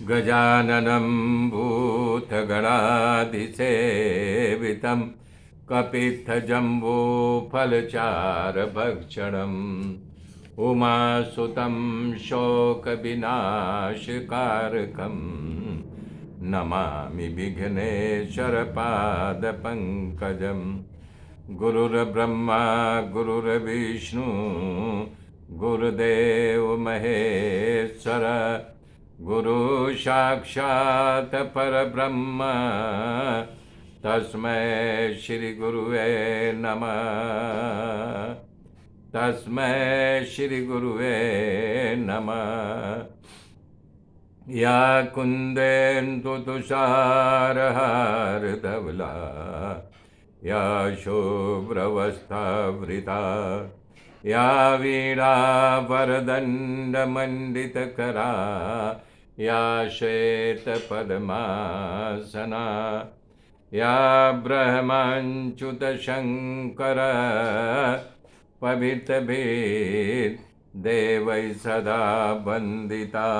गजाननं भूतगणाधिसेवितं कपित्थजम्बूफलचारभक्षणम् उमासुतं शोकविनाशकारकं नमामि विघ्नेश्वरपादपङ्कजं। गुरुर्ब्रह्मा गुरुर्विष्णु गुरुदेव महेश्वर गुरु साक्षात् परब्रह्म तस्मै श्री गुरुवे नमः। तस्मै श्री गुरुवे नमः। या कुन्देन्दु तुषारहारधवला या शुभ्रवस्त्रावृता या वीणावरदण्डमण्डितकरा या श्वेतपद्मासना या ब्रह्माच्युतशङ्कर पवित्रभिर्देवैः सदा वन्दिता।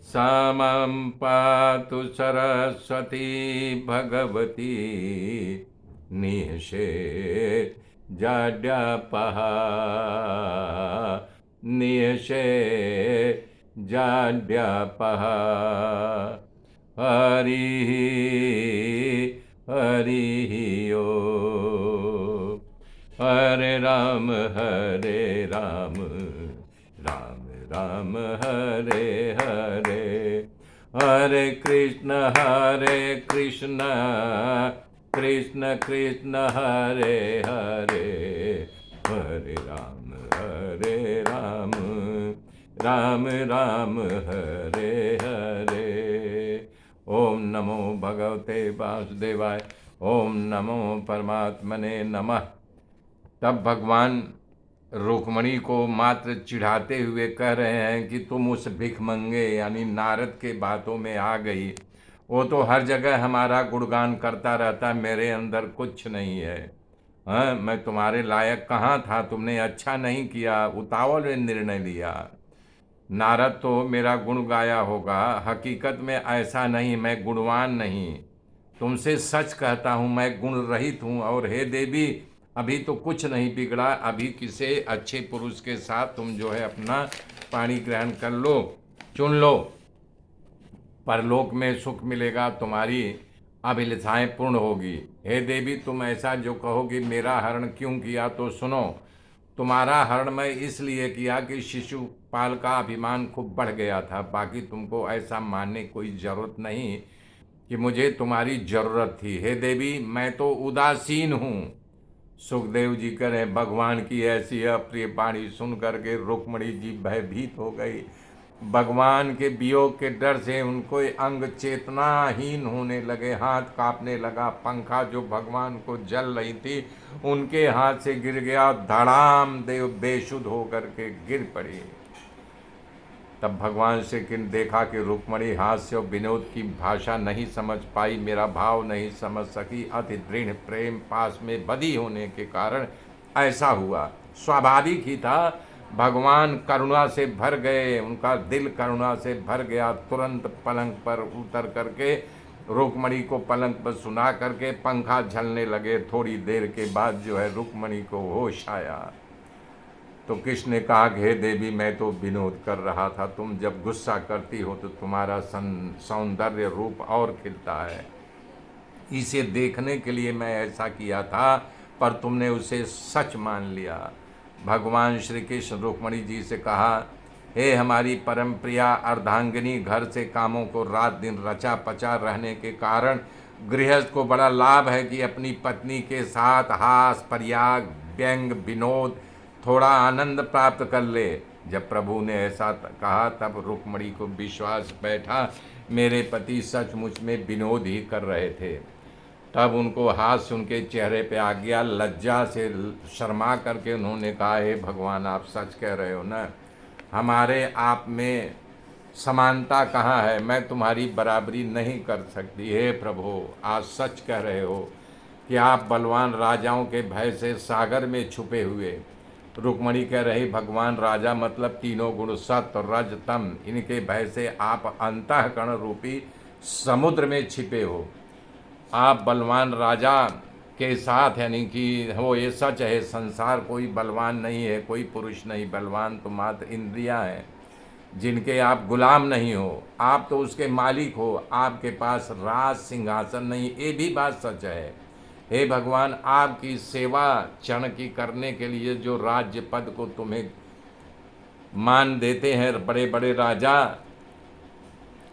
सा मां पातु सरस्वती भगवती निःशेषजाड्यापहा निःशेषजाड्यापहा। हरिः हरिः ओम्। हरे राम राम राम हरे हरे। हरे कृष्ण कृष्ण कृष्ण हरे हरे। हरे राम राम राम हरे हरे। ओम नमो भगवते वासुदेवाय। ओम नमो परमात्मने नमः। तब भगवान रुक्मणी को मात्र चिढ़ाते हुए कह रहे हैं कि तुम उस भिखमंगे यानी नारद के बातों में आ गई। वो तो हर जगह हमारा गुणगान करता रहता, मेरे अंदर कुछ नहीं है। हाँ, मैं तुम्हारे लायक कहाँ था, तुमने अच्छा नहीं किया, उतावल में निर्णय लिया। नारद तो मेरा गुण गाया होगा, हकीकत में ऐसा नहीं, मैं गुणवान नहीं। तुमसे सच कहता हूँ, मैं गुण रहित हूँ। और हे देवी, अभी तो कुछ नहीं बिगड़ा, अभी किसी अच्छे पुरुष के साथ तुम जो है अपना पानी ग्रहण कर लो, चुन लो, परलोक में सुख मिलेगा, तुम्हारी अभिलाषाएं पूर्ण होगी। हे देवी, तुम ऐसा जो कहोगे मेरा हरण क्यों किया, तो सुनो, तुम्हारा हरण मैं इसलिए किया कि शिशुपाल का अभिमान खूब बढ़ गया था। बाकी तुमको ऐसा मानने कोई ज़रूरत नहीं कि मुझे तुम्हारी ज़रूरत थी। हे देवी, मैं तो उदासीन हूँ। सुखदेव जी करें, भगवान की ऐसी अप्रिय वाणी सुन करके रुक्मणी जी भयभीत हो गई। भगवान के वियोग के डर से उनको अंग चेतनाहीन होने लगे, हाथ कांपने लगा। पंखा जो भगवान को जल रही थी उनके हाथ से गिर गया, धड़ाम देव बेशुद्ध होकर के गिर पड़ी। तब भगवान से किन देखा कि रुक्मणी हास्य और विनोद की भाषा नहीं समझ पाई, मेरा भाव नहीं समझ सकी। अति दृढ़ प्रेम पास में बधी होने के कारण ऐसा हुआ। स्वाभाविक ही था, भगवान करुणा से भर गए, उनका दिल करुणा से भर गया। तुरंत पलंग पर उतर करके रुक्मणी को पलंग पर सुना करके पंखा झलने लगे। थोड़ी देर के बाद जो है रुक्मणी को होश आया तो कृष्ण ने कहा, हे देवी, मैं तो विनोद कर रहा था। तुम जब गुस्सा करती हो तो तुम्हारा सौंदर्य रूप और खिलता है, इसे देखने के लिए मैं ऐसा किया था, पर तुमने उसे सच मान लिया। भगवान श्री कृष्ण रुक्मणी जी से कहा, हे हमारी परम प्रिया अर्धांगिनी, घर से कामों को रात दिन रचा पचा रहने के कारण गृहस्थ को बड़ा लाभ है कि अपनी पत्नी के साथ हास परियाग व्यंग विनोद थोड़ा आनंद प्राप्त कर ले। जब प्रभु ने ऐसा कहा तब रुक्मणी को विश्वास बैठा, मेरे पति सचमुच में विनोद ही कर रहे थे। तब उनको हास्य उनके चेहरे पे आ गया। लज्जा से शर्मा करके उन्होंने कहा, हे भगवान, आप सच कह रहे हो ना, हमारे आप में समानता कहाँ है, मैं तुम्हारी बराबरी नहीं कर सकती। हे प्रभु, आप सच कह रहे हो कि आप बलवान राजाओं के भय से सागर में छुपे हुए रुक्मणी कह रही, भगवान राजा मतलब तीनों गुण सत्व रज तम, इनके भय से आप अंतःकरण रूपी समुद्र में छिपे हो। आप बलवान राजा के साथ, यानी कि हो ये सच है, संसार कोई बलवान नहीं है, कोई पुरुष नहीं बलवान, तो मात्र इंद्रियां हैं जिनके आप गुलाम नहीं हो, आप तो उसके मालिक हो। आपके पास राज सिंहासन नहीं, ये भी बात सच है। हे भगवान, आपकी सेवा क्षण की करने के लिए जो राज्य पद को तुम्हें मान देते हैं बड़े बड़े राजा,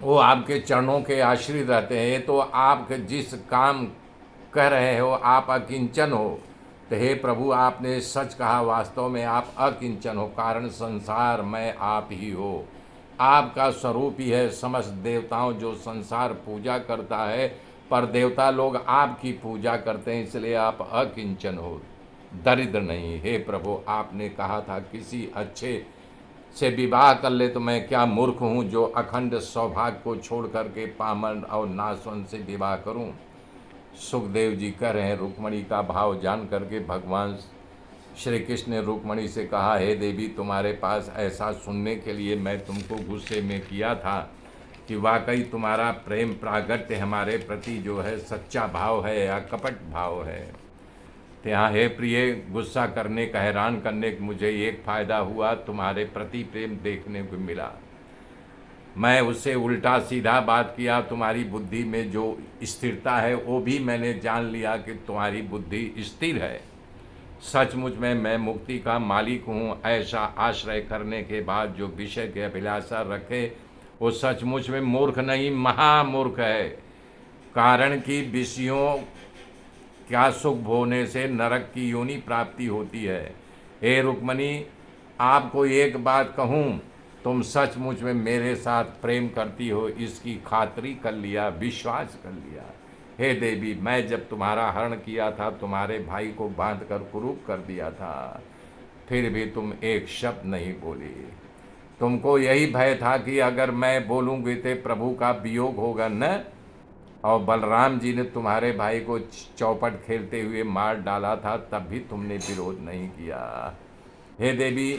वो आपके चरणों के आश्रित रहते हैं। तो आप जिस काम कह रहे हो आप अकिंचन हो, तो हे प्रभु आपने सच कहा, वास्तव में आप अकिंचन हो, कारण संसार में आप ही हो। आपका स्वरूप ही है समस्त देवताओं जो संसार पूजा करता है, पर देवता लोग आपकी पूजा करते हैं, इसलिए आप अकिंचन हो, दरिद्र नहीं। हे प्रभु आपने कहा था किसी अच्छे से विवाह कर ले, तो मैं क्या मूर्ख हूँ जो अखंड सौभाग्य को छोड़ करके पामर और नासवन से विवाह करूँ। सुखदेव जी कह रहे हैं, रुक्मणी का भाव जान करके भगवान श्री कृष्ण ने रुक्मणी से कहा, हे देवी, तुम्हारे पास ऐसा सुनने के लिए मैं तुमको गुस्से में किया था कि वाकई तुम्हारा प्रेम प्रागट्य हमारे प्रति जो है सच्चा भाव है या कपट भाव है। तो यहाँ हे प्रिय, गुस्सा करने का, हैरान करने का मुझे एक फ़ायदा हुआ, तुम्हारे प्रति प्रेम देखने को मिला। मैं उससे उल्टा सीधा बात किया, तुम्हारी बुद्धि में जो स्थिरता है वो भी मैंने जान लिया कि तुम्हारी बुद्धि स्थिर है। सचमुच में मैं मुक्ति का मालिक हूँ, ऐसा आश्रय करने के बाद जो विषय की अभिलाषा रखे वो सचमुच में मूर्ख नहीं महामूर्ख है। कारण कि विषयों क्या सुख भोगने से नरक की योनि प्राप्ति होती है। हे रुक्मणी, आपको एक बात कहूँ, तुम सचमुच में मेरे साथ प्रेम करती हो, इसकी खातरी कर लिया, विश्वास कर लिया। हे देवी, मैं जब तुम्हारा हरण किया था, तुम्हारे भाई को बांधकर कुरूप कर दिया था, फिर भी तुम एक शब्द नहीं बोली। तुमको यही भय था कि अगर मैं बोलूँगी तो प्रभु का वियोग होगा न, और बलराम जी ने तुम्हारे भाई को चौपट खेलते हुए मार डाला था, तब भी तुमने विरोध नहीं किया। हे देवी,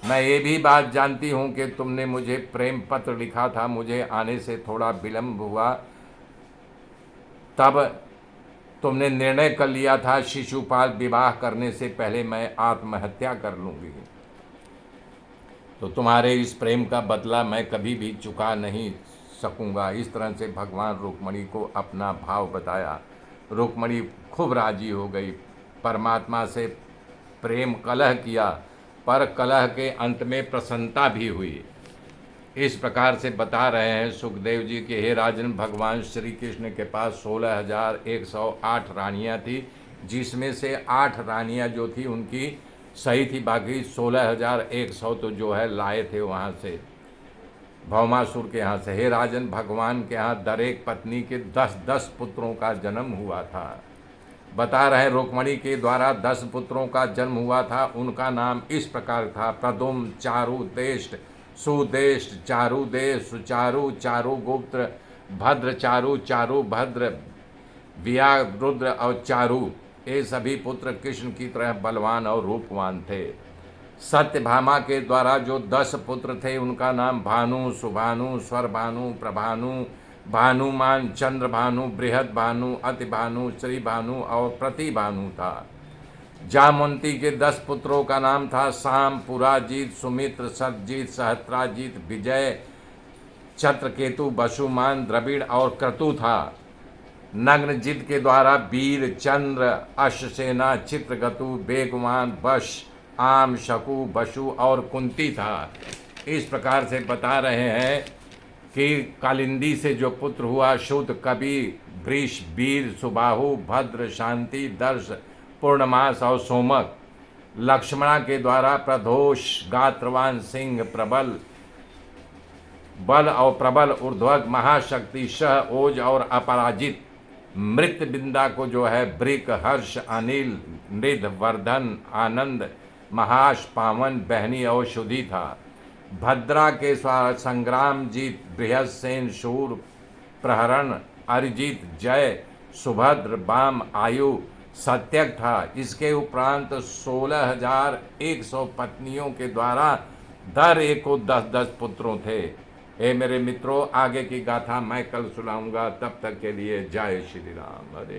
मैं ये भी बात जानती हूँ कि तुमने मुझे प्रेम पत्र लिखा था, मुझे आने से थोड़ा विलम्ब हुआ, तब तुमने निर्णय कर लिया था शिशुपाल विवाह करने से पहले मैं आत्महत्या कर लूँगी। तो तुम्हारे इस प्रेम का बदला मैं कभी भी चुका नहीं सकूँगा। इस तरह से भगवान रुक्मणी को अपना भाव बताया। रुक्मणी खूब राजी हो गई, परमात्मा से प्रेम कलह किया, पर कलह के अंत में प्रसन्नता भी हुई। इस प्रकार से बता रहे हैं सुखदेव जी कि हे राजन, भगवान श्री कृष्ण के पास 16,108 रानियाँ थी, जिसमें से 8 रानियाँ जो थी उनकी सही थी, बाकी 16,100 तो जो है लाए थे वहाँ से, भौमासुर के यहाँ से। हे राजन, भगवान के यहाँ दरेक पत्नी के 10-10 पुत्रों का जन्म हुआ था। बता रहे रुक्मणी के द्वारा 10 पुत्रों का जन्म हुआ था। उनका नाम इस प्रकार था, प्रदुम, चारुदेष्ट, सुदेष्ट, चारुदेश, सुचारु, चारुगुप्त, भद्र, चारु, चारु भद्र, व्याघ्रुद्र और चारु। ये सभी पुत्र कृष्ण की तरह बलवान और रूपवान थे। सत्यभामा के द्वारा जो 10 पुत्र थे उनका नाम भानु, सुभानु, स्वरभानु, प्रभानु, भानुमान, चंद्रभानु, बृहद भानु, अतिभानु, श्रीभानु और प्रतिभानु था। जामवंती के 10 पुत्रों का नाम था साम, पुराजीत, सुमित्र, सतजीत, सहस्त्राजीत, विजय, छत्रकेतु, बसुमान, द्रविड़ और क्रतु था। नग्नजित के द्वारा वीर, चंद्र, अश्वसेना, चित्रगतु, बेगवान, वश, आम, शकु, बसु और कुंती था। इस प्रकार से बता रहे हैं कि कालिंदी से जो पुत्र हुआ, शुद्ध, कवि, वृष, वीर, सुबाहु, भद्र, शांति, दर्श, पूर्णमास और सोमक। लक्ष्मणा के द्वारा प्रदोष, गात्रवान, सिंह, प्रबल, बल और प्रबल, ऊर्ध्वग, महाशक्ति, शह, ओज और अपराजित। मृत बिंदा को जो है ब्रिक, हर्ष, अनिल, मृद, वर्धन, आनंद, महाश, पावन, बहनी और शुद्धि था। भद्रा के संग्राम जीत, बृहस्सेन, शूर, प्रहरण, अरिजीत, जय, सुभद्र, बाम, आयु, सत्यक था। इसके उपरांत 16,100 पत्नियों के द्वारा दर एक को 10-10 पुत्रों थे। हे मेरे मित्रों, आगे की गाथा मैं कल सुनाऊंगा। तब तक के लिए जय श्री राम। हरे